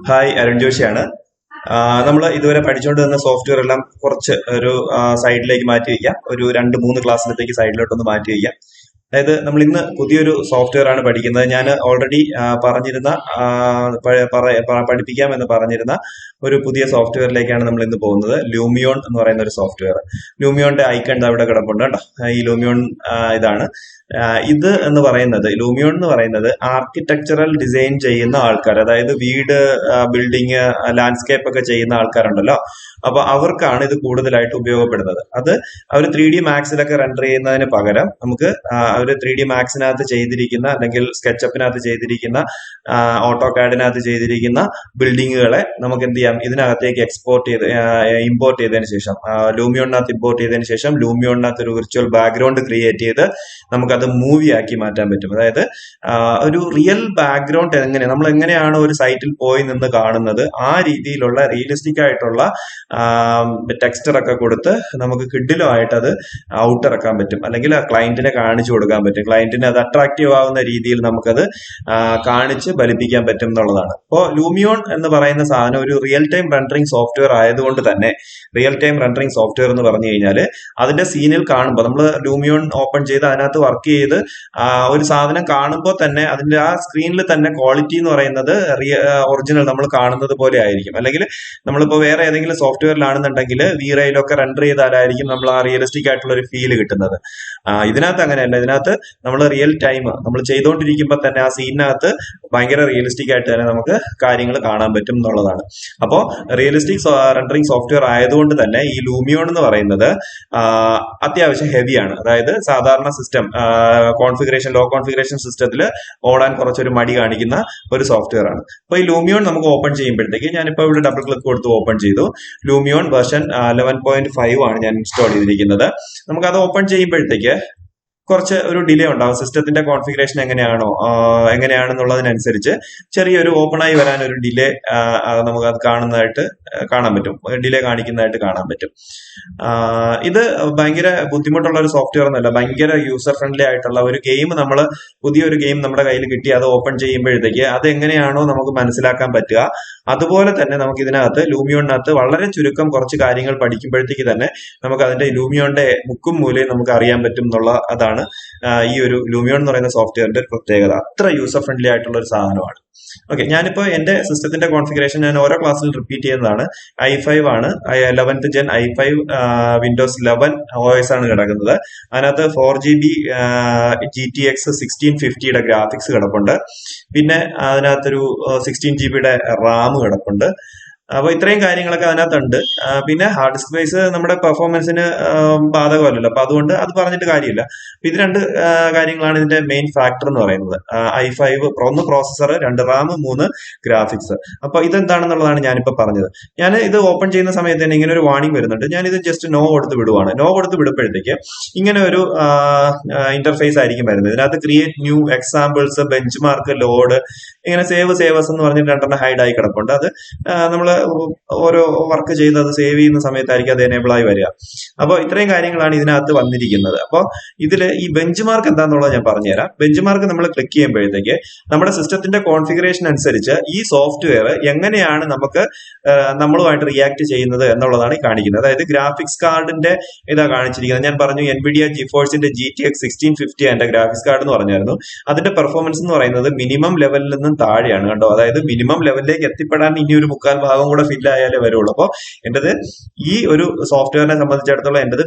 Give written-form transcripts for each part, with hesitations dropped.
Hi, Arun ജോഷിയാണ്. നമ്മൾ ഇതുവരെ പഠിച്ചുകൊണ്ട് വന്ന സോഫ്റ്റ്വെയർ എല്ലാം കുറച്ച് ഒരു സൈഡിലേക്ക് മാറ്റി വയ്ക്കാം. ഒരു 2-3 ക്ലാസ്സിലത്തേക്ക് സൈഡിലോട്ടൊന്ന് മാറ്റി വയ്ക്കാം. അതായത് നമ്മൾ ഇന്ന് പുതിയൊരു സോഫ്റ്റ്വെയർ ആണ് പഠിക്കുന്നത്. ഞാൻ ഓൾറെഡി പറഞ്ഞിരുന്ന പഠിപ്പിക്കാം എന്ന് പറഞ്ഞിരുന്ന ഒരു പുതിയ സോഫ്റ്റ്വെയറിലേക്കാണ് നമ്മൾ ഇന്ന് പോകുന്നത്. ലൂമിയോൺ എന്ന് പറയുന്ന ഒരു സോഫ്റ്റ്വെയർ. ലൂമിയോണിന്റെ ഐക്കൺ അവിടെ കിടപ്പുണ്ട് കേട്ടോ. ഈ ലൂമിയോൺ ഇതാണ്. ഇത് എന്ന് പറയുന്നത്, ലൂമിയോൺ എന്ന് പറയുന്നത് ആർക്കിടെക്ചറൽ ഡിസൈൻ ചെയ്യുന്ന ആൾക്കാർ, അതായത് വീട്, ബിൽഡിങ്, ലാൻഡ്സ്കേപ്പ് ഒക്കെ ചെയ്യുന്ന ആൾക്കാരുണ്ടല്ലോ. അപ്പൊ അവർക്കാണ് ഇത് കൂടുതലായിട്ട് ഉപയോഗപ്പെടുന്നത്. അത് അവർ 3D മാക്സിലൊക്കെ റെൻഡർ ചെയ്യുന്നതിന് പകരം നമുക്ക് അവർ 3D മാക്സിനകത്ത് ചെയ്തിരിക്കുന്ന അല്ലെങ്കിൽ സ്കെച്ചപ്പിനകത്ത് ചെയ്തിരിക്കുന്ന ഓട്ടോ കാഡിനകത്ത് ചെയ്തിരിക്കുന്ന ബിൽഡിങ്ങുകളെ നമുക്ക് എന്ത് ചെയ്യാം, ഇതിനകത്തേക്ക് ഇമ്പോർട്ട് ചെയ്തതിന് ശേഷം, ലൂമിയോണിനകത്ത് ഇമ്പോർട്ട് ചെയ്തതിന് ശേഷം ലൂമിയോണിനകത്ത് ഒരു വിർച്വൽ ബാക്ക്ഗ്രൗണ്ട് ക്രിയേറ്റ് ചെയ്ത് നമുക്കത് മൂവി ആക്കി മാറ്റാൻ പറ്റും. അതായത് ഒരു റിയൽ ബാക്ക്ഗ്രൗണ്ട് നമ്മൾ എങ്ങനെയാണ് ഒരു സൈറ്റിൽ പോയി നിന്ന് കാണുന്നത്, ആ രീതിയിലുള്ള റിയലിസ്റ്റിക് ആയിട്ടുള്ള ടെക്സ്ചർ ഒക്കെ കൊടുത്ത് നമുക്ക് കിഡിലുമായിട്ട് അത് ഔട്ട് ഇറക്കാൻ പറ്റും, അല്ലെങ്കിൽ ആ ക്ലയന്റിനെ കാണിച്ചു കൊടുക്കാൻ പറ്റും. ക്ലയന്റിന് അത് അട്രാക്റ്റീവ് ആവുന്ന രീതിയിൽ നമുക്കത് കാണിച്ച് ഫലിപ്പിക്കാൻ പറ്റും എന്നുള്ളതാണ്. അപ്പോൾ ലൂമിയോൺ എന്ന് പറയുന്ന സാധനം ഒരു റിയൽ ടൈം റെൻഡറിങ് സോഫ്റ്റ്വെയർ ആയതുകൊണ്ട് തന്നെ, റിയൽ ടൈം റെൻഡറിങ് സോഫ്റ്റ്വെയർ എന്ന് പറഞ്ഞു കഴിഞ്ഞാൽ അതിന്റെ സീനിൽ കാണുമ്പോൾ, നമ്മൾ ലൂമിയോൺ ഓപ്പൺ ചെയ്ത് അതിനകത്ത് വർക്ക് ചെയ്ത് ഒരു സാധനം കാണുമ്പോൾ തന്നെ അതിന്റെ ആ സ്ക്രീനിൽ തന്നെ ക്വാളിറ്റി എന്ന് പറയുന്നത് ഒറിജിനൽ നമ്മൾ കാണുന്നത് പോലെ ആയിരിക്കും. അല്ലെങ്കിൽ നമ്മളിപ്പോൾ വേറെ ഏതെങ്കിലും സോഫ്റ്റ്വെയറിലാണെന്നുണ്ടെങ്കിൽ വീറയിലൊക്കെ റെൻഡർ ചെയ്താലായിരിക്കും നമ്മൾ ആ റിയലിസ്റ്റിക് ആയിട്ടുള്ള ഒരു ഫീല് കിട്ടുന്നത്. ഇതിനകത്ത് അങ്ങനെയല്ല. ഇതിനകത്ത് നമ്മൾ റിയൽ ടൈം നമ്മൾ ചെയ്തുകൊണ്ടിരിക്കുമ്പോൾ തന്നെ ആ സീനിനകത്ത് ഭയങ്കര റിയലിസ്റ്റിക് ആയിട്ട് തന്നെ നമുക്ക് കാര്യങ്ങൾ കാണാൻ പറ്റും എന്നുള്ളതാണ്. അപ്പോൾ റിയലിസ്റ്റിക് റെൻഡറിങ് സോഫ്റ്റ്വെയർ ആയതുകൊണ്ട് തന്നെ ഈ ലൂമിയോൺ എന്ന് പറയുന്നത് അത്യാവശ്യം ഹെവിയാണ്. അതായത് സാധാരണ സിസ്റ്റം ലോ കോൺഫിഗറേഷൻ സിസ്റ്റത്തിൽ ഓടാൻ കുറച്ചൊരു മടി കാണിക്കുന്ന ഒരു സോഫ്റ്റ്വെയർ ആണ്. അപ്പോൾ ഈ ലൂമിയോൺ നമുക്ക് ഓപ്പൺ ചെയ്യുമ്പോഴത്തേക്ക്, ഞാനിപ്പോൾ ഇവിടെ ഡബിൾ ക്ലിക്ക് കൊടുത്ത് ഓപ്പൺ ചെയ്തു. ലൂമിയോൺ വേർഷൻ 11.5 ആണ് ഞാൻ ഇൻസ്റ്റാൾ ചെയ്തിരിക്കുന്നത്. നമുക്കത് ഓപ്പൺ ചെയ്യുമ്പോഴത്തേക്ക് കുറച്ച് ഒരു ഡിലേ ഉണ്ടാവും. സിസ്റ്റത്തിന്റെ കോൺഫിഗറേഷൻ എങ്ങനെയാണെന്നുള്ളതിനനുസരിച്ച് ചെറിയൊരു ഓപ്പൺ ആയി വരാൻ ഒരു ഡിലേ നമുക്ക് അത് കാണാൻ പറ്റും, ഡിലേ കാണിക്കുന്നതായിട്ട് കാണാൻ പറ്റും. ഇത് ഭയങ്കര ബുദ്ധിമുട്ടുള്ള ഒരു സോഫ്റ്റ്വെയർ ഒന്നുമല്ല. ഭയങ്കര യൂസർ ഫ്രണ്ട്ലി ആയിട്ടുള്ള ഒരു ഗെയിം, പുതിയൊരു ഗെയിം നമ്മുടെ കയ്യിൽ കിട്ടി അത് ഓപ്പൺ ചെയ്യുമ്പോഴത്തേക്ക് അത് എങ്ങനെയാണോ നമുക്ക് മനസ്സിലാക്കാൻ പറ്റുക, അതുപോലെ തന്നെ നമുക്ക് ഇതിനകത്ത് ലൂമിയോണിനകത്ത് വളരെ ചുരുക്കം കുറച്ച് കാര്യങ്ങൾ പഠിക്കുമ്പോഴത്തേക്ക് തന്നെ നമുക്ക് അതിന്റെ ലൂമിയോണിന്റെ മുക്കും മൂലയും നമുക്ക് അറിയാൻ പറ്റും എന്നുള്ള അതാണ് ഈ ഒരു ലൂമിയോൺ എന്ന് പറയുന്ന സോഫ്റ്റ്വെയറിന്റെ ഒരു പ്രത്യേകത. അത്ര യൂസർ ഫ്രണ്ട്ലി ആയിട്ടുള്ള ഒരു സാധനമാണ്. ഓക്കെ, ഞാനിപ്പോ എന്റെ സിസ്റ്റത്തിന്റെ കോൺഫിഗറേഷൻ ഞാൻ ഓരോ ക്ലാസ്സിൽ റിപ്പീറ്റ് ചെയ്യുന്നതാണ്. i5 ആണ്, 11th Gen i5 Windows 11 OS ആണ് കിടക്കുന്നത്. അതിനകത്ത് 4GB GTX 1650 ഗ്രാഫിക്സ് കിടപ്പുണ്ട്. പിന്നെ അതിനകത്തൊരു 16GB റാം കിടപ്പുണ്ട്. അപ്പൊ ഇത്രയും കാര്യങ്ങളൊക്കെ അതിനകത്തുണ്ട്. പിന്നെ ഹാർഡ് ഡിസ്ക് സ്പേസ് നമ്മുടെ പെർഫോമൻസിന് ബാധകമല്ലല്ലോ, അപ്പൊ അതുകൊണ്ട് അത് പറഞ്ഞിട്ട് കാര്യമില്ല. അപ്പൊ ഇത് രണ്ട് കാര്യങ്ങളാണ് ഇതിന്റെ മെയിൻ ഫാക്ടർ എന്ന് പറയുന്നത്. i5 1 processor, 2 Ram, 3 graphics. അപ്പൊ ഇതെന്താണെന്നുള്ളതാണ് ഞാനിപ്പോ പറഞ്ഞത്. ഞാൻ ഇത് ഓപ്പൺ ചെയ്യുന്ന സമയത്ത് തന്നെ ഇങ്ങനെ ഒരു വാർണിംഗ് വരുന്നുണ്ട്. ഞാനിത് ജസ്റ്റ് നോ കൊടുത്ത് വിടുവാണ്. നോ കൊടുത്ത് വിടുമ്പോഴത്തേക്ക് ഇങ്ങനെ ഒരു ഇന്റർഫേസ് ആയിരിക്കും വരുന്നത്. ഇതിനകത്ത് create new examples, bench mark, load, ഇങ്ങനെ സേവ്സ് എന്ന് പറഞ്ഞിട്ട് 2 ഹൈഡ് ആയി കിടപ്പുണ്ട്. അത് നമ്മൾ ഓരോ വർക്ക് ചെയ്ത് അത് സേവ് ചെയ്യുന്ന സമയത്തായിരിക്കും അത് എനേബിൾ ആയി വരിക. അപ്പോൾ ഇത്രയും കാര്യങ്ങളാണ് ഇതിനകത്ത് വന്നിരിക്കുന്നത്. അപ്പോൾ ഇതിൽ ഈ ബെഞ്ച് മാർക്ക് എന്താണെന്നുള്ളത് ഞാൻ പറഞ്ഞുതരാം. ബെഞ്ച് മാർക്ക് നമ്മൾ ക്ലിക്ക് ചെയ്യുമ്പോഴത്തേക്ക് നമ്മുടെ സിസ്റ്റത്തിന്റെ കോൺഫിഗറേഷൻ അനുസരിച്ച് ഈ സോഫ്റ്റ്വെയർ എങ്ങനെയാണ് നമ്മളുമായിട്ട് റിയാക്ട് ചെയ്യുന്നത് എന്നുള്ളതാണ് കാണിക്കുന്നത്. അതായത് ഗ്രാഫിക്സ് കാർഡിന്റെ ഇതാ കാണിച്ചിരിക്കുന്നത്. ഞാൻ പറഞ്ഞു NVIDIA GeForceന്റെ GTX 1650 എന്റെ ഗ്രാഫിക്സ് കാർഡ് എന്ന് പറഞ്ഞായിരുന്നു. അതിന്റെ പെർഫോമൻസ് എന്ന് പറയുന്നത് മിനിമം ലെവലിൽ നിന്നും താഴെയാണ് കേട്ടോ. അതായത് മിനിമം ലെവലിലേക്ക് എത്തിപ്പെടാൻ ഇനി ഒരു 3/4 ഭാഗം കൂടെ ഫില്ല് ആയാലേ വരുള്ളൂ. അപ്പോൾ എന്റേത് ഈ ഒരു സോഫ്റ്റ്വെയറിനെ സംബന്ധിച്ചിടത്തോളം എന്റേത്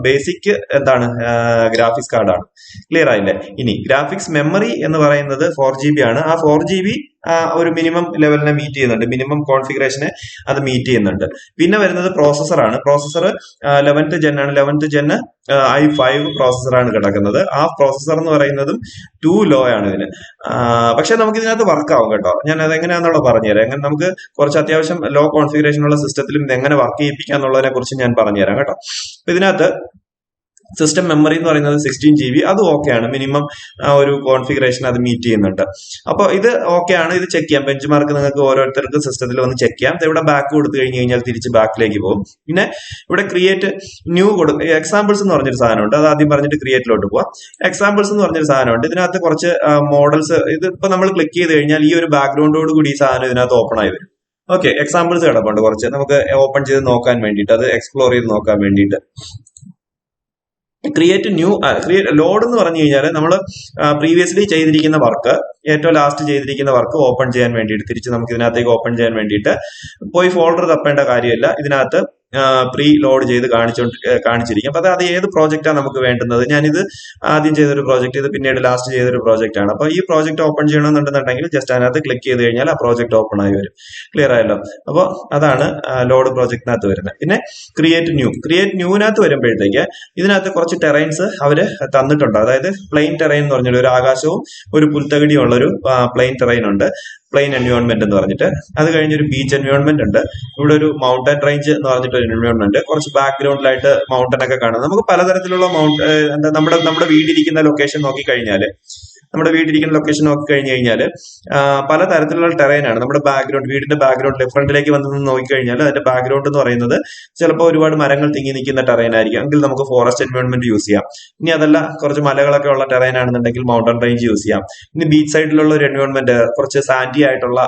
ബേസിക് എന്താണ്, ഗ്രാഫിക്സ് കാർഡാണ്. ക്ലിയർ ആയില്ലേ? ഇനി ഗ്രാഫിക്സ് മെമ്മറി എന്ന് പറയുന്നത് 4GB ആണ്. ആ 4GB ഒരു മിനിമം ലെവലിനെ മീറ്റ് ചെയ്യുന്നുണ്ട്, മിനിമം കോൺഫിഗറേഷനെ അത് മീറ്റ് ചെയ്യുന്നുണ്ട്. പിന്നെ വരുന്നത് പ്രോസസറാണ്. പ്രോസസർ 11th Gen ആണ്. 11th Gen i5 പ്രോസസറാണ് കിടക്കുന്നത്. ആ പ്രോസസർ എന്ന് പറയുന്നതും 2 ലോ ആണ് ഇതിന്. പക്ഷെ നമുക്ക് ഇതിനകത്ത് വർക്ക് ആവും കേട്ടോ. ഞാൻ അത് എങ്ങനെയാണെന്നുള്ളത് പറഞ്ഞുതരാം. എങ്ങനെ നമുക്ക് കുറച്ച് അത്യാവശ്യം ലോ കോൺഫിഗറേഷൻ ഉള്ള സിസ്റ്റത്തിലും ഇത് എങ്ങനെ വർക്ക് ചെയ്യിപ്പിക്കാം എന്നുള്ളതിനെ കുറിച്ച് ഞാൻ പറഞ്ഞുതരാം കേട്ടോ. അപ്പൊ ഇതിനകത്ത് സിസ്റ്റം മെമ്മറി എന്ന് പറയുന്നത് 16GB, അത് ഓക്കെയാണ്. മിനിമം ഒരു കോൺഫിഗറേഷൻ അത് മീറ്റ് ചെയ്യുന്നുണ്ട്. അപ്പോൾ ഇത് ഓക്കെയാണ്. ഇത് ചെക്ക് ചെയ്യാം. ബെഞ്ച് മാർക്ക് നിങ്ങൾക്ക് ഓരോരുത്തർക്ക് സിസ്റ്റത്തിൽ വന്ന് ചെക്ക് ചെയ്യാം. ഇവിടെ ബാക്ക് കൊടുത്തു കഴിഞ്ഞാൽ തിരിച്ച് ബാക്കിലേക്ക് പോകും. പിന്നെ ഇവിടെ ക്രിയേറ്റ് ന്യൂ എക്സാമ്പിൾസ് എന്ന് പറഞ്ഞൊരു സാധനമുണ്ട്. അത് ആദ്യം പറഞ്ഞിട്ട് ക്രിയേറ്റിലോട്ട് പോവാം. എക്സാമ്പിൾസ് എന്ന് പറഞ്ഞൊരു സാധനമുണ്ട്. ഇതിനകത്ത് കുറച്ച് മോഡൽസ്, ഇത് ഇപ്പൊ നമ്മൾ ക്ലിക്ക് ചെയ്ത് കഴിഞ്ഞാൽ ഈ ഒരു ബാക്ക്ഗ്രൗണ്ടോട് കൂടി ഈ സാധനം ഇതിനകത്ത് ഓപ്പൺ ആയി വരും. ഓക്കെ, എക്സാമ്പിൾസ് കിടപ്പുണ്ട് കുറച്ച് നമുക്ക് ഓപ്പൺ ചെയ്ത് നോക്കാൻ വേണ്ടിയിട്ട്, അത് എക്സ്പ്ലോർ ചെയ്ത് നോക്കാൻ വേണ്ടിയിട്ട്. ക്രിയേറ്റ് ന്യൂ ലോഡ് എന്ന് പറഞ്ഞു കഴിഞ്ഞാൽ നമ്മൾ പ്രീവിയസ്ലി ചെയ്തിരിക്കുന്ന വർക്ക്, ഏറ്റവും ലാസ്റ്റ് ചെയ്തിരിക്കുന്ന വർക്ക് ഓപ്പൺ ചെയ്യാൻ വേണ്ടിയിട്ട്, തിരിച്ച് നമുക്ക് ഇതിനകത്തേക്ക് ഓപ്പൺ ചെയ്യാൻ വേണ്ടിയിട്ട് പോയി ഫോൾഡർ തപ്പേണ്ട കാര്യമില്ല. ഇതിനകത്ത് പ്രീ ലോഡ് ചെയ്ത് കാണിച്ചിരിക്കും. അപ്പൊ അത് ഏത് പ്രോജക്റ്റാണ് നമുക്ക് വേണ്ടുന്നത്. ഞാനിത് ആദ്യം ചെയ്തൊരു പ്രോജക്റ്റ്, ഇത് പിന്നീട് ലാസ്റ്റ് ചെയ്തൊരു പ്രോജക്റ്റ് ആണ്. അപ്പൊ ഈ പ്രോജക്റ്റ് ഓപ്പൺ ചെയ്യണമെന്നുണ്ടെന്നുണ്ടെങ്കിൽ ജസ്റ്റ് അതിനകത്ത് ക്ലിക്ക് ചെയ്ത് കഴിഞ്ഞാൽ ആ പ്രോജക്റ്റ് ഓപ്പൺ ആയി വരും. ക്ലിയർ ആയല്ലോ? അപ്പോൾ അതാണ് ലോഡ് പ്രോജക്റ്റിനകത്ത് വരുന്നത്. പിന്നെ ക്രിയേറ്റ് ന്യൂവിനകത്ത് വരുമ്പോഴത്തേക്ക് ഇതിനകത്ത് കുറച്ച് ടെറൈൻസ് അവര് തന്നിട്ടുണ്ട്. അതായത് പ്ലെയിൻ ടെറൈൻ എന്ന് പറഞ്ഞൊരു ആകാശവും ഒരു പുൽത്തകിടിയും ഉള്ള ഒരു പ്ലെയിൻ ടെറൈൻ ഉണ്ട്, പ്ലെയിൻ എൻവയോൺമെന്റ് എന്ന് പറഞ്ഞിട്ട്. അത് കഴിഞ്ഞ് ഒരു ബീച്ച് എൻവയോൺമെന്റ് ഉണ്ട്. ഇവിടെ ഒരു മൗണ്ടൻ റേഞ്ച് എന്ന് പറഞ്ഞിട്ട് ഒരു എൻവയോൺമെന്റ്, കുറച്ച് ബാക്ക്ഗ്രൗണ്ടിലായിട്ട് മൗണ്ടൻ ഒക്കെ കാണാം. നമുക്ക് പലതരത്തിലുള്ള നമ്മുടെ വീടിരിക്കുന്ന ലൊക്കേഷൻ നോക്കിക്കഴിഞ്ഞാൽ പലതരത്തിലുള്ള ടെറൈനാണ്. നമ്മുടെ വീടിന്റെ ബാക്ക്ഗ്രൗണ്ടിൽ ഫ്രണ്ടിലേക്ക് വന്ന് നോക്കിക്കഴിഞ്ഞാൽ അതിന്റെ ബാക്ക്ഗ്രൗണ്ട് എന്ന് പറയുന്നത് ചിലപ്പോൾ ഒരുപാട് മരങ്ങൾ തിങ്ങി നിൽക്കുന്ന ടെറൈൻ ആയിരിക്കും. എങ്കിൽ നമുക്ക് ഫോറസ്റ്റ് എൻവയോൺമെന്റ് യൂസ് ചെയ്യാം. ഇനി അതല്ല, കുറച്ച് മലകളൊക്കെ ഉള്ള ടെറൈൻ ആണെന്നുണ്ടെങ്കിൽ മൗണ്ടൻ റേഞ്ച് യൂസ് ചെയ്യാം. ഇനി ബീച്ച് സൈഡിലുള്ള ഒരു എൻവയോൺമെന്റ്, കുറച്ച് സാൻഡി ആയിട്ടുള്ള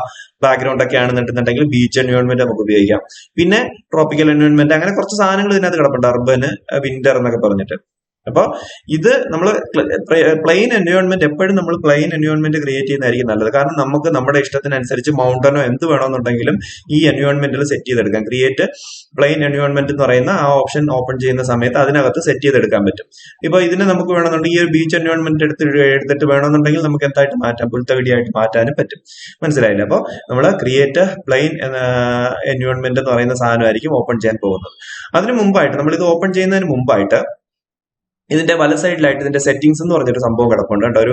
ബാക്ക്ഗ്രൗണ്ട് ഒക്കെ ആണെന്നുണ്ടെന്നുണ്ടെങ്കിൽ ബീച്ച് എൻവയോൺമെന്റ് നമുക്ക് ഉപയോഗിക്കാം. പിന്നെ ട്രോപ്പിക്കൽ എൻവയോൺമെന്റ്, അങ്ങനെ കുറച്ച് സാധനങ്ങൾ ഇതിനകത്ത് കിടപ്പുണ്ട്, അർബൻ, വിന്റർ എന്നൊക്കെ പറഞ്ഞിട്ട്. അപ്പൊ ഇത് നമ്മൾ പ്ലെയിൻ എൻവയോൺമെന്റ്, എപ്പോഴും നമ്മൾ പ്ലെയിൻ എൻവയോൺമെന്റ് ക്രിയേറ്റ് ചെയ്യുന്നതായിരിക്കും നല്ലത്. കാരണം നമുക്ക് നമ്മുടെ ഇഷ്ടത്തിനനുസരിച്ച് മൗണ്ടനോ എന്ത് വേണമെന്നുണ്ടെങ്കിലും ഈ എൻവയോൺമെന്റിൽ സെറ്റ് ചെയ്തെടുക്കാം. ക്രിയേറ്റ് പ്ലെയിൻ എൻവയോൺമെന്റ് എന്ന് പറയുന്ന ആ ഓപ്ഷൻ ഓപ്പൺ ചെയ്യുന്ന സമയത്ത് അതിനകത്ത് സെറ്റ് ചെയ്തെടുക്കാൻ പറ്റും. ഇപ്പൊ ഇതിന് നമുക്ക് വേണമെന്നുണ്ടെങ്കിൽ ഈ ഒരു ബീച്ച് എൻവയോൺമെന്റ് എടുത്തിട്ട് വേണമെന്നുണ്ടെങ്കിൽ നമുക്ക് എന്തായിട്ട് മാറ്റാം, പുൽത്തകിടിയായിട്ട് മാറ്റാനും പറ്റും. മനസ്സിലായില്ലേ? അപ്പോൾ നമ്മൾ ക്രിയേറ്റ് പ്ലെയിൻ എൻവയോൺമെന്റ് എന്ന് പറയുന്ന സാധനമായിരിക്കും ഓപ്പൺ ചെയ്യാൻ പോകുന്നത്. അതിന് മുമ്പായിട്ട്, നമ്മൾ ഇത് ഓപ്പൺ ചെയ്യുന്നതിന് മുമ്പായിട്ട് ഇതിന്റെ വല സൈഡിലായിട്ട് ഇതിന്റെ സെറ്റിംഗ്സ് എന്ന് പറഞ്ഞൊരു സംഭവം കിടപ്പുണ്ട് കേട്ടോ.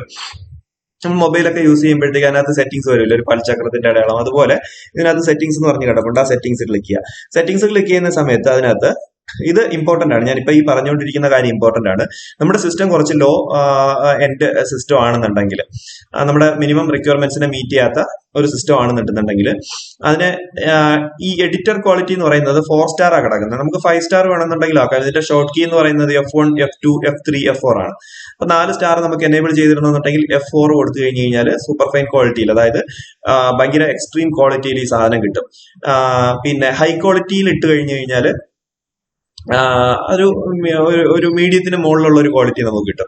നമ്മൾ മൊബൈലൊക്കെ യൂസ് ചെയ്യുമ്പോഴത്തേക്ക് അതിനകത്ത് സെറ്റിംഗ്സ് വരില്ല, ഒരു പൽചക്രത്തിന്റെ അടയാളം. അതുപോലെ ഇതിനകത്ത് സെറ്റിംഗ്സ് എന്ന് പറഞ്ഞ് കിടപ്പുണ്ട്. ആ സെറ്റിംഗ്സ് ക്ലിക്ക് ചെയ്യുക. സെറ്റിംഗ്സ് ക്ലിക്ക് ചെയ്യുന്ന സമയത്ത് അതിനകത്ത് ഇത് ഇമ്പോർട്ടന്റ് ആണ്. ഞാനിപ്പോ ഈ പറഞ്ഞുകൊണ്ടിരിക്കുന്ന കാര്യം ഇമ്പോർട്ടന്റ് ആണ്. നമ്മുടെ സിസ്റ്റം കുറച്ച് ലോ എൻഡ് സിസ്റ്റം ആണെന്നുണ്ടെങ്കിൽ, നമ്മുടെ മിനിമം റിക്വയർമെന്റ്സിനെ മീറ്റ് ചെയ്യാത്ത ഒരു സിസ്റ്റം ആണെന്നുണ്ടെന്നുണ്ടെങ്കിൽ അതിന് ഈ എഡിറ്റർ ക്വാളിറ്റി എന്ന് പറയുന്നത് 4 സ്റ്റാർ ആണ് കിടക്കുന്നത്. നമുക്ക് 5 സ്റ്റാർ വേണമെന്നുണ്ടെങ്കിൽ ആക്കാം. ഇതിന്റെ ഷോർട്ട് കീ എന്ന് പറയുന്നത് F1, F2, F3, F4 ആണ്. അപ്പൊ 4 സ്റ്റാർ നമുക്ക് എനേബിൾ ചെയ്തിരുന്നുണ്ടെങ്കിൽ F4 കൊടുത്തു കഴിഞ്ഞ് കഴിഞ്ഞാൽ സൂപ്പർ ഫൈൻ ക്വാളിറ്റിയിൽ, അതായത് ഭയങ്കര എക്സ്ട്രീം ക്വാളിറ്റിയിൽ ഈ സാധനം കിട്ടും. പിന്നെ ഹൈ ക്വാളിറ്റിയിൽ ഇട്ട് കഴിഞ്ഞു കഴിഞ്ഞാൽ ഒരു മീഡിയത്തിന് മുകളിലുള്ള ഒരു ക്വാളിറ്റി നമുക്ക് കിട്ടും.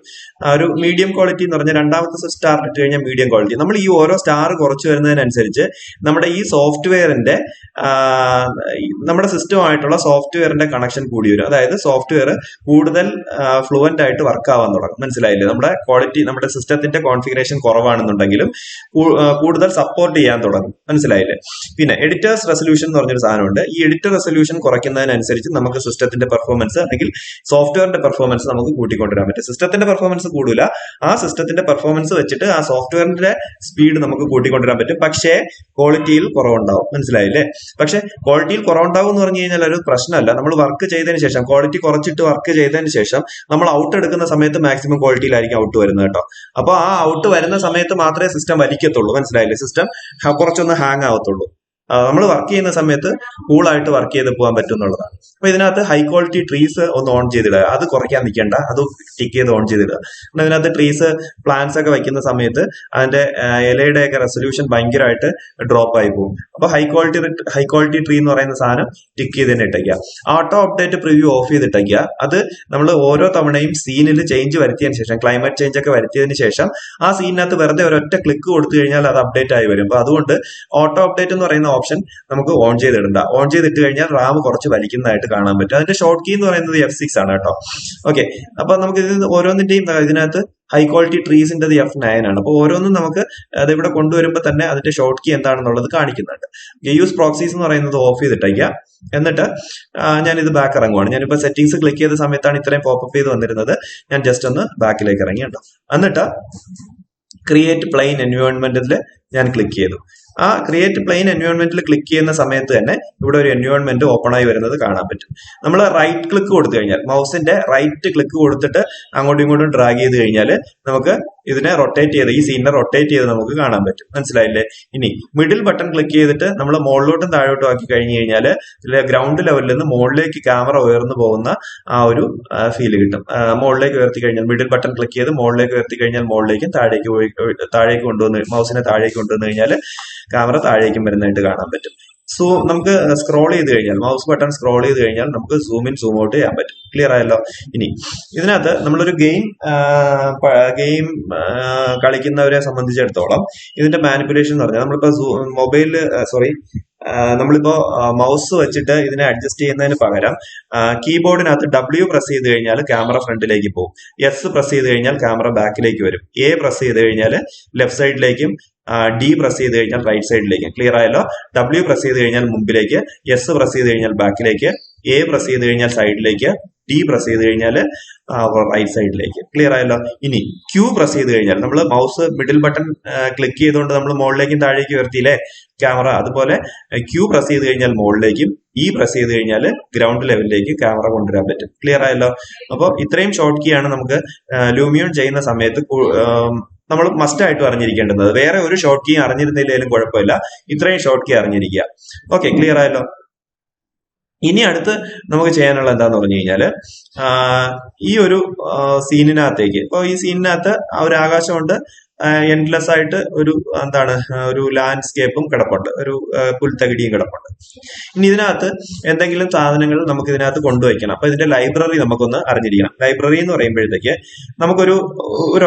ഒരു മീഡിയം ക്വാളിറ്റി എന്ന് പറഞ്ഞാൽ രണ്ടാമത്തെ സ്റ്റാർ ഇട്ട് കഴിഞ്ഞാൽ മീഡിയം ക്വാളിറ്റി. നമ്മൾ ഈ ഓരോ സ്റ്റാർ കുറച്ച് വരുന്നതിനനുസരിച്ച് നമ്മുടെ ഈ സോഫ്റ്റ്വെയറിന്റെ നമ്മുടെ സിസ്റ്റമായിട്ടുള്ള സോഫ്റ്റ്വെയറിന്റെ കണക്ഷൻ കൂടി വരും. അതായത് സോഫ്റ്റ്വെയർ കൂടുതൽ ഫ്ലുവന്റ് ആയിട്ട് വർക്ക് ആവാൻ തുടങ്ങും. മനസ്സിലായില്ലേ? നമ്മുടെ ക്വാളിറ്റി, നമ്മുടെ സിസ്റ്റത്തിന്റെ കോൺഫിഗറേഷൻ കുറവാണെന്നുണ്ടെങ്കിലും കൂടുതൽ സപ്പോർട്ട് ചെയ്യാൻ തുടങ്ങും. മനസ്സിലായില്ലേ? പിന്നെ എഡിറ്റേഴ്സ് റെസൊല്യൂഷൻ എന്ന് പറഞ്ഞൊരു സാധനമുണ്ട്. ഈ എഡിറ്റർ റെസൊല്യൂഷൻ കുറയ്ക്കുന്നതിനനുസരിച്ച് നമുക്ക് സിസ്റ്റത്തിന്റെ പെർഫോമൻസ് അല്ലെങ്കിൽ സോഫ്റ്റ്വെയറിന്റെ പെർഫോമൻസ് നമുക്ക് കൂട്ടിക്കൊണ്ടുവരാൻ പറ്റും. സിസ്റ്റത്തിന്റെ പെർഫോമൻസ് കൂടില്ല, ആ സിസ്റ്റത്തിന്റെ പെർഫോമൻസ് വെച്ചിട്ട് ആ സോഫ്റ്റ്വെയറിന്റെ സ്പീഡ് നമുക്ക് കൂട്ടിക്കൊണ്ടുവരാൻ പറ്റും. പക്ഷേ ക്വാളിറ്റിയിൽ കുറവുണ്ടാവും. മനസ്സിലായില്ലേ? പക്ഷെ ക്വാളിറ്റിയിൽ കുറവുണ്ടാവും എന്ന് പറഞ്ഞു കഴിഞ്ഞാൽ ഒരു പ്രശ്നമല്ല. നമ്മൾ വർക്ക് ചെയ്തതിന് ശേഷം, ക്വാളിറ്റി കുറച്ചിട്ട് വർക്ക് ചെയ്തതിന് ശേഷം നമ്മൾ ഔട്ട് എടുക്കുന്ന സമയത്ത് മാക്സിമം ക്വാളിറ്റിയിലായിരിക്കും ഔട്ട് വരുന്നത് കേട്ടോ. അപ്പൊ ആ ഔട്ട് വരുന്ന സമയത്ത് മാത്രമേ സിസ്റ്റം വലിക്കത്തുള്ളൂ. മനസ്സിലായില്ലേ? സിസ്റ്റം കുറച്ചൊന്ന് ഹാങ് ആവത്തുള്ളൂ. നമ്മൾ വർക്ക് ചെയ്യുന്ന സമയത്ത് കൂളായിട്ട് വർക്ക് ചെയ്ത് പോകാൻ പറ്റും എന്നുള്ളതാണ്. അപ്പൊ ഇതിനകത്ത് ഹൈ ക്വാളിറ്റി ട്രീസ് ഒന്ന് ഓൺ ചെയ്തിടുക. അത് കുറയ്ക്കാൻ നിൽക്കേണ്ട, അത് ടിക്ക് ചെയ്ത് ഓൺ ചെയ്തിടുക. ഇതിനകത്ത് ട്രീസ്, പ്ലാന്റ്സ് ഒക്കെ വയ്ക്കുന്ന സമയത്ത് അതിന്റെ ഇലയുടെയൊക്കെ റെസൊല്യൂഷൻ ഭയങ്കരമായിട്ട് ഡ്രോപ്പ് ആയി പോകും. അപ്പൊ ഹൈ ക്വാളിറ്റി ട്രീ എന്ന് പറയുന്ന സാധനം ടിക്ക് ചെയ്ത് തന്നെ ഇട്ടേക്കുക. ഓട്ടോ അപ്ഡേറ്റ് പ്രിവ്യൂ ഓഫ് ചെയ്തിട്ടേക്കുക. അത് നമ്മൾ ഓരോ തവണയും സീനിൽ ചേഞ്ച് വരുത്തിയതിനു ശേഷം, ക്ലൈമറ്റ് ചേഞ്ച് ഒക്കെ വരുത്തിയതിനു ശേഷം ആ സീനിനകത്ത് വെറുതെ ഒരൊറ്റ ക്ലിക്ക് കൊടുത്തു കഴിഞ്ഞാൽ അത് അപ്ഡേറ്റ് ആയി വരും. അപ്പൊ അതുകൊണ്ട് ഓട്ടോ അപ്ഡേറ്റ് എന്ന് പറയുന്ന ഓപ്ഷൻ നമുക്ക് ഓൺ ചെയ്തിടണ്ട. ഓൺ ചെയ്തിട്ട് കഴിഞ്ഞാൽ റാം കുറച്ച് വലിക്കുന്നതായിട്ട് കാണാൻ പറ്റും. അതിന്റെ ഷോർട്ട് കീ എന്ന് പറയുന്നത് F6 ആണ് കേട്ടോ. ഓക്കെ, അപ്പൊ നമുക്ക് ഇത് ഓരോന്നിന്റെയും ഇതിനകത്ത് ഹൈ ക്വാളിറ്റി ട്രീസിന്റെ F9 ആണ്. അപ്പൊ ഓരോന്നും നമുക്ക് അതിവിടെ കൊണ്ടുവരുമ്പോൾ തന്നെ അതിന്റെ ഷോർട്ട് കീ എന്താണെന്നുള്ളത് കാണിക്കുന്നുണ്ട്. യൂസ് പ്രോക്സീസ് എന്ന് പറയുന്നത് ഓഫ് ചെയ്തിട്ടേക്കുക. എന്നിട്ട് ഞാനിത് ബാക്ക് ഇറങ്ങുവാണ്. ഞാനിപ്പോ സെറ്റിംഗ്സ് ക്ലിക്ക് ചെയ്ത സമയത്താണ് ഇത്രയും പോപ്പപ്പ് ചെയ്ത് വന്നിരുന്നത്. ഞാൻ ജസ്റ്റ് ഒന്ന് ബാക്കിലേക്ക് ഇറങ്ങി കേട്ടോ. എന്നിട്ട് ക്രിയേറ്റ് പ്ലെയിൻ എൻവയോൺമെന്റിൽ ഞാൻ ക്ലിക്ക് ചെയ്തു. ആ ക്രിയേറ്റ് പ്ലെയിൻ എൻവയോൺമെന്റിൽ ക്ലിക്ക് ചെയ്യുന്ന സമയത്ത് തന്നെ ഇവിടെ ഒരു എൻവയോൺമെന്റ് ഓപ്പൺ ആയി വരുന്നത് കാണാൻ പറ്റും. നമ്മൾ റൈറ്റ് ക്ലിക്ക് കൊടുത്തു കഴിഞ്ഞാൽ, മൗസിന്റെ റൈറ്റ് ക്ലിക്ക് കൊടുത്തിട്ട് അങ്ങോട്ടും ഇങ്ങോട്ടും ഡ്രാഗ് ചെയ്ത് കഴിഞ്ഞാൽ നമുക്ക് ഇതിനെ റൊട്ടേറ്റ് ചെയ്ത്, ഈ സീനിനെ റൊട്ടേറ്റ് ചെയ്ത് നമുക്ക് കാണാൻ പറ്റും. മനസ്സിലായില്ലേ? ഇനി മിഡിൽ ബട്ടൺ ക്ലിക്ക് ചെയ്തിട്ട് നമ്മൾ മുകളിലോട്ടും താഴോട്ടും ആക്കി കഴിഞ്ഞു കഴിഞ്ഞാൽ ഗ്രൗണ്ട് ലെവലിൽ നിന്ന് മുകളിലേക്ക് ക്യാമറ ഉയർന്നു പോകുന്ന ആ ഒരു ഫീൽ കിട്ടും. മുകളിലേക്ക് ഉയർത്തി കഴിഞ്ഞാൽ, മിഡിൽ ബട്ടൺ ക്ലിക്ക് ചെയ്ത് മുകളിലേക്ക് ഉയർത്തി കഴിഞ്ഞാൽ മുകളിലേക്കും താഴേക്ക് കൊണ്ടുവന്ന്, മൗസിനെ താഴേക്ക് കൊണ്ടുവന്നു കഴിഞ്ഞാൽ ക്യാമറ താഴേക്കും വരുന്നതായിട്ട് കാണാൻ പറ്റും. നമുക്ക് സ്ക്രോൾ ചെയ്ത് കഴിഞ്ഞാൽ മൗസ് ബട്ടൺ സ്ക്രോൾ ചെയ്ത് കഴിഞ്ഞാൽ നമുക്ക് സൂം ഇൻ സൂം ഔട്ട് ചെയ്യാൻ പറ്റും. ക്ലിയർ ആയല്ലോ? ഇനി ഇതിനകത്ത് നമ്മളൊരു ഗെയിം കളിക്കുന്നവരെ സംബന്ധിച്ചിടത്തോളം ഇതിന്റെ മാനിപ്പുലേഷൻ എന്ന് പറഞ്ഞാൽ നമ്മളിപ്പോ നമ്മളിപ്പോ മൗസ് വെച്ചിട്ട് ഇതിനെ അഡ്ജസ്റ്റ് ചെയ്യുന്നതിന് പകരം കീബോർഡിനകത്ത് W പ്രസ് ചെയ്ത് കഴിഞ്ഞാൽ ക്യാമറ ഫ്രണ്ടിലേക്ക് പോകും, S പ്രസ് ചെയ്ത് കഴിഞ്ഞാൽ ക്യാമറ ബാക്കിലേക്ക് വരും, A പ്രസ് ചെയ്ത് കഴിഞ്ഞാൽ ലെഫ്റ്റ് സൈഡിലേക്കും, D പ്രസ് ചെയ്ത് കഴിഞ്ഞാൽ റൈറ്റ് സൈഡിലേക്കും. ക്ലിയർ ആയല്ലോ? W പ്രസ് ചെയ്ത് കഴിഞ്ഞാൽ മുമ്പിലേക്ക്, S പ്രസ് ചെയ്ത് കഴിഞ്ഞാൽ ബാക്കിലേക്ക്, A പ്രസ് ചെയ്ത് കഴിഞ്ഞാൽ സൈഡിലേക്ക്, D പ്രസ് ചെയ്ത് കഴിഞ്ഞാൽ റൈറ്റ് സൈഡിലേക്ക്. ക്ലിയർ ആയല്ലോ? ഇനി Q പ്രസ് ചെയ്ത് കഴിഞ്ഞാൽ നമ്മൾ മൗസ് മിഡിൽ ബട്ടൺ ക്ലിക്ക് ചെയ്തുകൊണ്ട് നമ്മൾ മുകളിലേക്കും താഴേക്കും ഉയർത്തിയില്ലേ ക്യാമറ, അതുപോലെ Q പ്രസ് ചെയ്ത് കഴിഞ്ഞാൽ മുകളിലേക്കും, E പ്രസ് ചെയ്ത് കഴിഞ്ഞാൽ ഗ്രൗണ്ട് ലെവലിലേക്ക് ക്യാമറ കൊണ്ടുവരാൻ പറ്റും. ക്ലിയർ ആയല്ലോ? അപ്പോൾ ഇത്രയും ഷോർട്ട് കീ ആണ് നമുക്ക് ലൂമിയോൺ ചെയ്യുന്ന സമയത്ത് നമ്മൾ മസ്റ്റ് ആയിട്ട് അറിഞ്ഞിരിക്കേണ്ടുന്നത്. വേറെ ഒരു ഷോർട്ട് കീ അറിഞ്ഞിരുന്നില്ലെങ്കിലും കുഴപ്പമില്ല, ഇത്രയും ഷോർട്ട് കീ അറിഞ്ഞിരിക്കുക. ഓക്കെ, ക്ലിയർ ആയല്ലോ? ഇനി അടുത്ത് നമുക്ക് ചെയ്യാനുള്ള എന്താന്ന് പറഞ്ഞു കഴിഞ്ഞാല് ഈ ഒരു സീനിനകത്തേക്ക്, ഇപ്പൊ ഈ സീനിനകത്ത് ഒരു ആകാശമുണ്ട്, എൻഡ്ലെസ് ആയിട്ട് ഒരു ലാൻഡ്സ്കേപ്പും കിടപ്പുണ്ട്, ഒരു പുൽത്തകിടിയും കിടപ്പുണ്ട്. ഇനി ഇതിനകത്ത് എന്തെങ്കിലും സാധനങ്ങൾ നമുക്ക് ഇതിനകത്ത് കൊണ്ടുവയ്ക്കണം. അപ്പൊ ഇതിന്റെ ലൈബ്രറി നമുക്കൊന്ന് അറിഞ്ഞിരിക്കണം. ലൈബ്രറി എന്ന് പറയുമ്പോഴത്തേക്ക് നമുക്കൊരു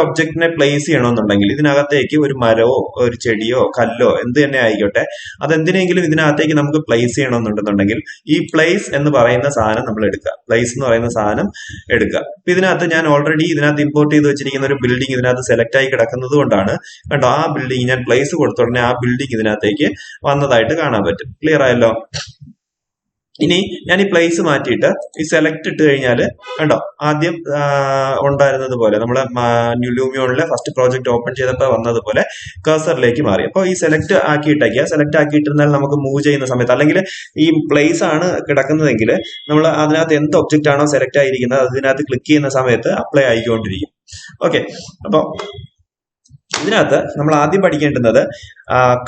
ഒബ്ജക്റ്റിനെ പ്ലേസ് ചെയ്യണമെന്നുണ്ടെങ്കിൽ ഇതിനകത്തേക്ക് ഒരു മരമോ ഒരു ചെടിയോ കല്ലോ എന്ത് തന്നെ ആയിക്കോട്ടെ, അതെന്തിനെങ്കിലും ഇതിനകത്തേക്ക് നമുക്ക് പ്ലേസ് ചെയ്യണമെന്നുണ്ടെന്നുണ്ടെങ്കിൽ ഈ പ്ലേസ് എന്ന് പറയുന്ന സാധനം നമ്മൾ എടുക്കുക. പ്ലേസ് എന്ന് പറയുന്ന സാധനം എടുക്കുക. അപ്പൊ ഇതിനകത്ത് ഞാൻ ഓൾറെഡി ഇതിനകത്ത് ഇമ്പോർട്ട് ചെയ്ത് വെച്ചിരിക്കുന്ന ഒരു ബിൽഡിംഗ് ഇതിനകത്ത് സെലക്ട് ആയി കിടക്കുന്നത് കൊണ്ടാണ് കണ്ടോ, ആ ബിൽഡിംഗ് ഞാൻ പ്ലേസ് കൊടുത്ത ഉടനെ ആ ബിൽഡിംഗ് ഇതിനകത്തേക്ക് വന്നതായിട്ട് കാണാൻ പറ്റും. ക്ലിയർ ആയല്ലോ? ഇനി ഞാൻ ഈ പ്ലേസ് മാറ്റിയിട്ട് ഈ സെലക്ട് ഇട്ട് കഴിഞ്ഞാൽ കണ്ടോ, ആദ്യം ഉണ്ടായിരുന്നത് പോലെ നമ്മളെ ലൂമിയോണിലെ ഫസ്റ്റ് പ്രോജക്റ്റ് ഓപ്പൺ ചെയ്തപ്പോൾ വന്നതുപോലെ കഴ്സറിലേക്ക് മാറി. അപ്പോൾ ഈ സെലക്ട് ആക്കിയിട്ടിരുന്നാൽ നമുക്ക് മൂവ് ചെയ്യുന്ന സമയത്ത്, അല്ലെങ്കിൽ ഈ പ്ലേസ് ആണ് കിടക്കുന്നതെങ്കിൽ നമ്മൾ അതിനകത്ത് എന്ത് ഒബ്ജക്റ്റ് ആണോ സെലക്ട് ആയിരിക്കുന്നത് അതിനകത്ത് ക്ലിക്ക് ചെയ്യുന്ന സമയത്ത് അപ്ലൈ ആയിക്കൊണ്ടിരിക്കും. ഓക്കെ, അപ്പോൾ ഇതിനകത്ത് നമ്മൾ ആദ്യം പഠിക്കേണ്ടുന്നത്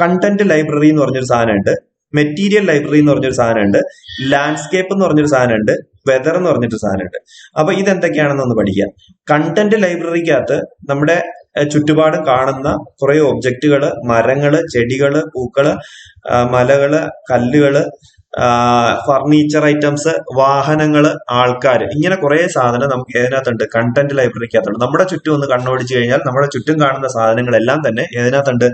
കണ്ടന്റ് ലൈബ്രറി എന്ന് പറഞ്ഞൊരു സാധനമുണ്ട്, മെറ്റീരിയൽ ലൈബ്രറി എന്ന് പറഞ്ഞൊരു സാധനമുണ്ട്, ലാൻഡ്സ്കേപ്പ് എന്ന് പറഞ്ഞൊരു സാധനമുണ്ട്, വെതർ എന്ന് പറഞ്ഞിട്ട് സാധനമുണ്ട്. അപ്പൊ ഇതെന്തൊക്കെയാണെന്നൊന്ന് പഠിക്കാം. കണ്ടന്റ് ലൈബ്രറിക്കകത്ത് നമ്മുടെ ചുറ്റുപാടും കാണുന്ന കുറെ ഒബ്ജക്റ്റുകള്, മരങ്ങള്, ചെടികള്, പൂക്കള്, മലകള്, കല്ലുകള്, ഫർണിച്ചർ ഐറ്റംസ്, വാഹനങ്ങള്, ആൾക്കാർ, ഇങ്ങനെ കുറെ സാധനം നമുക്ക് ഏതിനകത്തുണ്ട്? കണ്ടന്റ് ലൈബ്രറിക്കകത്തുണ്ട്. നമ്മുടെ ചുറ്റും ഒന്ന് കണ്ണോടിച്ചു കഴിഞ്ഞാൽ നമ്മുടെ ചുറ്റും കാണുന്ന സാധനങ്ങളെല്ലാം തന്നെ ഏതിനകത്തുണ്ട്?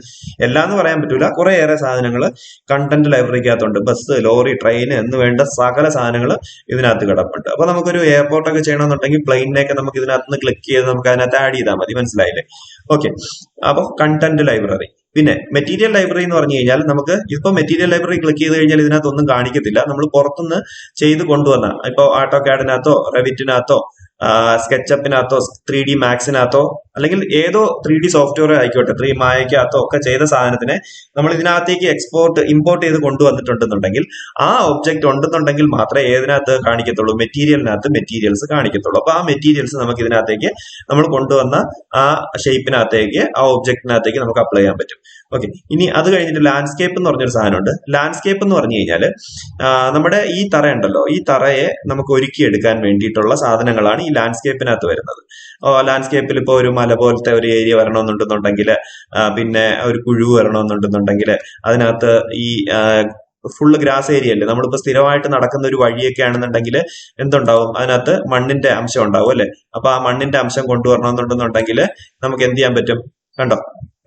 എല്ലാം എന്ന് പറയാൻ പറ്റൂല, കുറേയേറെ സാധനങ്ങൾ കണ്ടന്റ് ലൈബ്രറിക്കകത്തുണ്ട്. ബസ്, ലോറി, ട്രെയിൻ എന്ന് വേണ്ട സകല സാധനങ്ങൾ ഇതിനകത്ത് കിടപ്പുണ്ട്. അപ്പൊ നമുക്കൊരു എയർപോർട്ടൊക്കെ ചെയ്യണമെന്നുണ്ടെങ്കിൽ പ്ലെയിനിനെയൊക്കെ നമുക്ക് ഇതിനകത്ത് നിന്ന് ക്ലിക്ക് ചെയ്ത് നമുക്ക് അതിനകത്ത് ആഡ് ചെയ്താൽ മതി. മനസ്സിലായില്ലേ? ഓക്കെ, അപ്പൊ കണ്ടന്റ് ലൈബ്രറി. പിന്നെ മെറ്റീരിയൽ ലൈബ്രറി എന്ന് പറഞ്ഞു കഴിഞ്ഞാൽ നമുക്ക് ഇപ്പൊ മെറ്റീരിയൽ ലൈബ്രറി ക്ലിക്ക് ചെയ്ത് കഴിഞ്ഞാൽ ഇതിനകത്ത് ഒന്നും കാണിക്കത്തില്ല. നമ്മൾ പുറത്തുനിന്ന് ചെയ്ത് കൊണ്ടുവന്ന, ഇപ്പൊ ആട്ടോ കാഡിനകത്തോ റെവിറ്റിനകത്തോ സ്കെച്ചപ്പിനകത്തോ 3D മാക്സിനകത്തോ അല്ലെങ്കിൽ ഏതോ 3D സോഫ്റ്റ്വെയർ ആയിക്കോട്ടെ, 3 മായക്കകത്തോ ഒക്കെ ചെയ്ത സാധനത്തിനെ നമ്മൾ ഇതിനകത്തേക്ക് ഇമ്പോർട്ട് ചെയ്ത് കൊണ്ടുവന്നിട്ടുണ്ടെന്നുണ്ടെങ്കിൽ ആ ഒബ്ജക്റ്റ് ഉണ്ടെന്നുണ്ടെങ്കിൽ മാത്രമേ ഏതിനകത്ത് കാണിക്കത്തുള്ളൂ? മെറ്റീരിയലിനകത്ത് മെറ്റീരിയൽസ് കാണിക്കത്തുള്ളൂ. അപ്പൊ ആ മെറ്റീരിയൽസ് നമുക്ക് ഇതിനകത്തേക്ക് നമ്മൾ കൊണ്ടുവന്ന ആ ഷേപ്പിനകത്തേക്ക്, ആ ഒബ്ജക്റ്റിനകത്തേക്ക് നമുക്ക് അപ്ലൈ ചെയ്യാൻ പറ്റും. ഓക്കെ, ഇനി അത് കഴിഞ്ഞിട്ട് ലാൻഡ്സ്കേപ്പ് എന്ന് പറഞ്ഞൊരു സാധനമുണ്ട്. ലാൻഡ്സ്കേപ്പ് എന്ന് പറഞ്ഞു കഴിഞ്ഞാൽ നമ്മുടെ ഈ തറ ഉണ്ടല്ലോ, ഈ തറയെ നമുക്ക് ഒരുക്കിയെടുക്കാൻ വേണ്ടിയിട്ടുള്ള സാധനങ്ങളാണ് ഈ ലാൻഡ്സ്കേപ്പിനകത്ത് വരുന്നത്. ലാൻഡ്സ്കേപ്പിൽ ഇപ്പോൾ ഒരു മല പോലത്തെ ഒരു ഏരിയ വരണമെന്നുണ്ടെന്നുണ്ടെങ്കിൽ, പിന്നെ ഒരു കുഴു വരണമെന്നുണ്ടെന്നുണ്ടെങ്കിൽ, അതിനകത്ത് ഈ ഫുള്ള് ഗ്രാസ് ഏരിയ അല്ലേ, നമ്മളിപ്പോ സ്ഥിരമായിട്ട് നടക്കുന്ന ഒരു വഴിയൊക്കെ ആണെന്നുണ്ടെങ്കിൽ എന്തുണ്ടാവും? അതിനകത്ത് മണ്ണിന്റെ അംശം ഉണ്ടാവും അല്ലെ. അപ്പൊ ആ മണ്ണിന്റെ അംശം കൊണ്ടുവരണമെന്നുണ്ടെന്നുണ്ടെങ്കിൽ നമുക്ക് എന്ത് ചെയ്യാൻ പറ്റും? കണ്ടോ,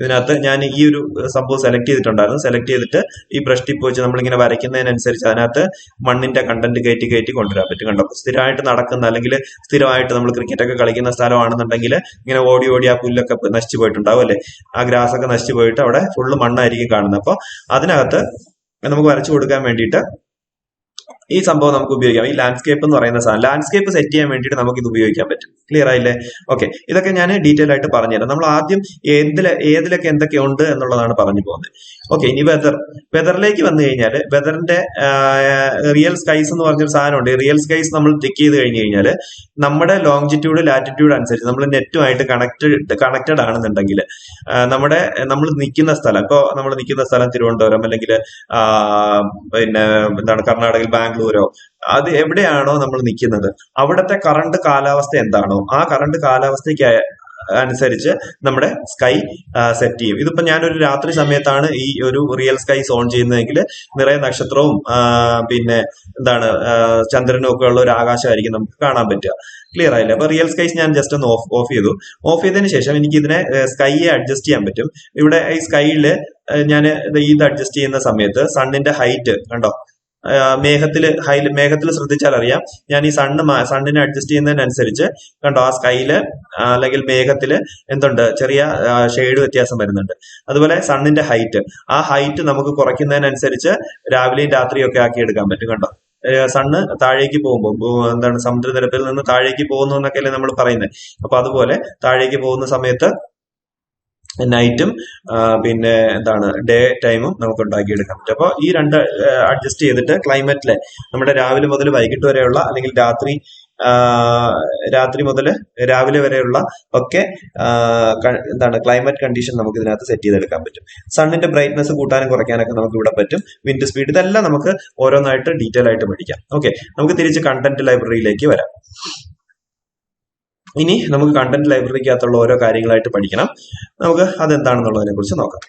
ഇതിനകത്ത് ഞാൻ ഈ ഒരു സംഭവം സെലക്ട് ചെയ്തിട്ടുണ്ടായിരുന്നു. സെലക്ട് ചെയ്തിട്ട് ഈ ബ്രഷ് ടിപ്പ് വെച്ച് നമ്മളിങ്ങനെ വരയ്ക്കുന്നതിനനുസരിച്ച് അതിനകത്ത് മണ്ണിന്റെ കണ്ടന്റ് കയറ്റി കൊണ്ടുവരാൻ പറ്റും. കണ്ടോ, സ്ഥിരമായിട്ട് നടക്കുന്ന അല്ലെങ്കിൽ സ്ഥിരമായിട്ട് നമ്മൾ ക്രിക്കറ്റ് ഒക്കെ കളിക്കുന്ന സ്ഥലമാണെന്നുണ്ടെങ്കിൽ ഇങ്ങനെ ഓടി ആ പുല്ലൊക്കെ നശിച്ചു പോയിട്ടുണ്ടാവും അല്ലെ, ആ ഗ്രാസ് ഒക്കെ നശിച്ചു പോയിട്ട് അവിടെ ഫുള്ള് മണ്ണായിരിക്കും കാണുന്നത്. അപ്പൊ അതിനകത്ത് നമുക്ക് വരച്ചു കൊടുക്കാൻ വേണ്ടിയിട്ട് ഈ സംഭവം നമുക്ക് ഉപയോഗിക്കാം. ഈ ലാൻഡ്സ്കേപ്പ് എന്ന് പറയുന്ന സാധനം, ലാൻഡ്സ്കേപ്പ് സെറ്റ് ചെയ്യാൻ വേണ്ടിയിട്ട് നമുക്ക് ഇത് ഉപയോഗിക്കാൻ പറ്റും. ക്ലിയർ ആയില്ലേ? ഓക്കെ, ഇതൊക്കെ ഞാൻ ഡീറ്റെയിൽ ആയിട്ട് പറഞ്ഞുതരാം. നമ്മൾ ആദ്യം ഏതിലൊക്കെ എന്തൊക്കെ ഉണ്ട് എന്നുള്ളതാണ് പറഞ്ഞു പോകുന്നത്. ഓക്കെ, ഇനി വെതറിലേക്ക് വന്നു കഴിഞ്ഞാൽ വെതറിന്റെ റിയൽ സ്കൈസ് എന്ന് പറഞ്ഞൊരു സാധനമുണ്ട്. റിയൽ സ്കൈസ് നമ്മൾ ടിക്ക് ചെയ്ത് കഴിഞ്ഞു കഴിഞ്ഞാൽ നമ്മുടെ ലോങ്ജിറ്റ്യൂഡ് ലാറ്റിറ്റ്യൂഡ് അനുസരിച്ച് നമ്മൾ നെറ്റുമായിട്ട് കണക്റ്റഡ് ആണെന്നുണ്ടെങ്കിൽ നമ്മൾ നിൽക്കുന്ന സ്ഥലം, ഇപ്പോൾ നമ്മൾ നിൽക്കുന്ന സ്ഥലം തിരുവനന്തപുരം അല്ലെങ്കിൽ പിന്നെ കർണാടകയിൽ ബാംഗ്ലൂരോ, അത് എവിടെയാണോ നമ്മൾ നിൽക്കുന്നത് അവിടുത്തെ കറണ്ട് കാലാവസ്ഥ എന്താണോ ആ കറണ്ട് കാലാവസ്ഥയ്ക്ക് അനുസരിച്ച് നമ്മുടെ സ്കൈ സെറ്റ് ചെയ്യും. ഇതിപ്പോ ഞാനൊരു രാത്രി സമയത്താണ് ഈ ഒരു റിയൽ സ്കൈസ് ഓൺ ചെയ്യുന്നതെങ്കിൽ നിറയെ നക്ഷത്രവും പിന്നെ എന്താണ് ചന്ദ്രനും ഒക്കെ ഉള്ള ഒരു ആകാശമായിരിക്കും നമുക്ക് കാണാൻ പറ്റുക. ക്ലിയർ ആയില്ലേ? അപ്പൊ റിയൽ സ്കൈസ് ഞാൻ ജസ്റ്റ് ഒന്ന് ഓഫ് ചെയ്തു. ഓഫ് ചെയ്തതിന് ശേഷം എനിക്ക് ഇതിനെ സ്കൈയെ അഡ്ജസ്റ്റ് ചെയ്യാൻ പറ്റും. ഇവിടെ ഈ സ്കൈയില് ഞാൻ ഇത് അഡ്ജസ്റ്റ് ചെയ്യുന്ന സമയത്ത് സണ്ണിന്റെ ഹൈറ്റ് കണ്ടോ, മേഘത്തിൽ ശ്രദ്ധിച്ചാൽ അറിയാം. ഞാൻ ഈ സണ്ണിനെ അഡ്ജസ്റ്റ് ചെയ്യുന്നതിനനുസരിച്ച് കണ്ടോ ആ സ്കൈയില് അല്ലെങ്കിൽ മേഘത്തില് എന്തുണ്ട്, ചെറിയ ഷെയ്ഡ് വ്യത്യാസം വരുന്നുണ്ട്. അതുപോലെ സണ്ണിന്റെ ഹൈറ്റ്, ആ ഹൈറ്റ് നമുക്ക് കുറയ്ക്കുന്നതിനനുസരിച്ച് രാവിലെയും രാത്രിയും ഒക്കെ ആക്കി എടുക്കാൻ പറ്റും. കണ്ടോ, സണ്ണ് താഴേക്ക് പോകുമ്പോൾ എന്താണ്, സമുദ്രനിരപ്പിൽ നിന്ന് താഴേക്ക് പോകുന്നു എന്നൊക്കെയല്ലേ നമ്മൾ പറയുന്നത്. അപ്പൊ അതുപോലെ താഴേക്ക് പോകുന്ന സമയത്ത് നൈറ്റും പിന്നെ എന്താണ് ഡേ ടൈമും നമുക്ക് ഉണ്ടാക്കിയെടുക്കാൻ പറ്റും. അപ്പോൾ ഈ രണ്ട് അഡ്ജസ്റ്റ് ചെയ്തിട്ട് ക്ലൈമറ്റിലെ നമ്മുടെ രാവിലെ മുതൽ വൈകിട്ട് വരെയുള്ള അല്ലെങ്കിൽ രാത്രി മുതൽ രാവിലെ വരെയുള്ള ഒക്കെ എന്താണ് ക്ലൈമറ്റ് കണ്ടീഷൻ നമുക്ക് ഇതിനകത്ത് സെറ്റ് ചെയ്തെടുക്കാൻ പറ്റും. സണ്ണിന്റെ ബ്രൈറ്റ്നസ് കൂട്ടാനും കുറയ്ക്കാനൊക്കെ നമുക്ക് ഇവിടെ പറ്റും. വിൻഡ് സ്പീഡ്, ഇതെല്ലാം നമുക്ക് ഓരോന്നായിട്ട് ഡീറ്റെയിൽ ആയിട്ട് പഠിക്കാം. ഓക്കെ, നമുക്ക് തിരിച്ച് കണ്ടന്റ് ലൈബ്രറിയിലേക്ക് വരാം. ഇനി നമുക്ക് കണ്ടന്റ് ലൈബ്രറിക്കകത്തുള്ള ഓരോ കാര്യങ്ങളായിട്ട് പഠിക്കണം. നമുക്ക് അതെന്താണെന്നുള്ളതിനെ കുറിച്ച് നോക്കാം.